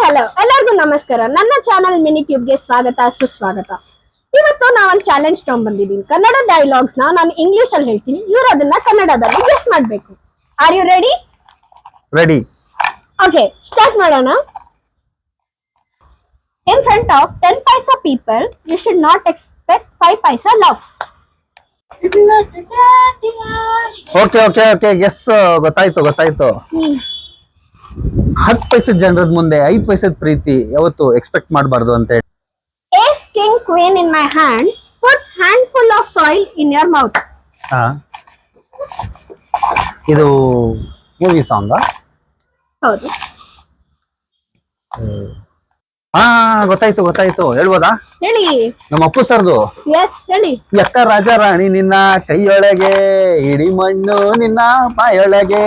Hello ಎಲ್ಲರಿಗೂ ನಮಸ್ಕಾರ. ನನ್ನ ಚಾನಲ್ ಮಿನಿ ಟ್ಯೂಬ್ಗೆ ಸ್ವಾಗತ ಸುಸ್ವಾಗತ. ಇವತ್ತು ನಾವೊಂದು ಚಾಲೆಂಜ್ ತಗೊಂಡ್ಬಂದಿದ್ದೀನಿ. ಕನ್ನಡ ಡೈಲಾಗ್ಸ್ ನಾನು ಇಂಗ್ಲಿಷ್ ಅಲ್ಲಿ ಹೇಳ್ತೀನಿ, ಇವ್ರು ಅದನ್ನ ಕನ್ನಡದಲ್ಲಿ ಗೆಸ್ ಮಾಡ್ಬೇಕು. Are you ready? Ready. Okay, start ಮಾಡೋಣ. In front of 10 paisa people, you should not expect 5 paisa love. Okay okay okay guess ಗೊತ್ತಾಯ್ತು. 10 ಪೈಸದ ಜನರದ ಮುಂದೆ 5 ಪೈಸದ ಪ್ರೀತಿ ಯಾವತ್ತು ಎಕ್ಸ್ಪೆಕ್ಟ್ ಮಾಡಬಾರ್ದು ಅಂತ ಹೇಳಿ. Ace king queen in my hand, put handful of soil in your mouth. ಇದು movie Sanga? ಹೌದು. ಗೊತ್ತಾಯ್ತು ಹೇಳ್ಬೋದಾ? ಹೇಳಿ. ನಮ್ಮ ಅಪ್ಪು ಸರ್ದು. ಎಸ್ ಹೇಳಿ. ಎಕ್ಕ ರಾಜ ರಾಣಿ ನಿನ್ನ ಕೈಯೊಳಗೆ, ಇಡೀ ಮಣ್ಣು ನಿನ್ನ ಬಾಯೊಳಗೆ.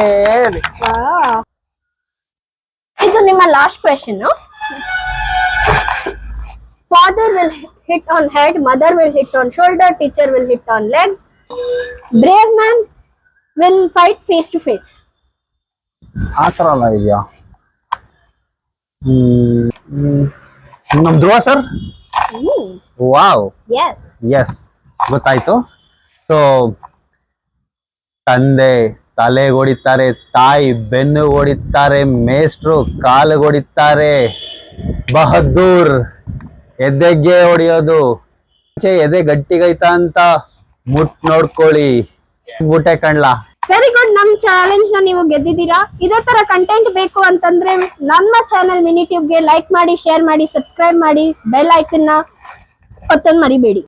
ಇದು ನಿಮ್ಮ last question. Father will hit on head, mother will hit on shoulder, teacher will hit on leg. Brave man will fight face to face. ಆ ಥರ ಅಲ್ಲ ಇದೆಯಾ? ನಮ್ ಧ್ರುವ ಸರ್. ವಾವ್. ಎಸ್ ಗೊತ್ತಾಯ್ತು. ಸೊ ತಂದೆ ತಲೆಗೊಡಿತಾರೆ, ತಾಯಿ ಬೆನ್ನು ಹೊಡಿತಾರೆ, ಮೇಷ್ಟ್ರು ಕಾಲುಗೊಡಿತಾರೆ, ಬಹದ್ದೂರ್ ಎದೆಗೆ ಹೊಡಿಯೋದು. ಎದೆ ಗಟ್ಟಿಗೈತಾ ಅಂತ ಮುಟ್ ನೋಡ್ಕೊಳ್ಳಿ. ಬುಟ್ಟೆ ಕಣ್ಲಾ. Very good. ನಮ್ ಚಾಲೆಂಜ್ ನ ನೀವು ಗೆದ್ದಿದ್ದೀರಾ. ಇದೇ ತರ ಕಂಟೆಂಟ್ ಬೇಕು ಅಂತಂದ್ರೆ ನಮ್ಮ ಚಾನೆಲ್ ಮಿನಿ ಟ್ಯೂಬ್ಗೆ ಲೈಕ್ ಮಾಡಿ, ಶೇರ್ ಮಾಡಿ, ಸಬ್ಸ್ಕ್ರೈಬ್ ಮಾಡಿ, ಬೆಲ್ ಐಕನ್ ನ ಒತ್ತನ್ನು ಮರಿಬೇಡಿ.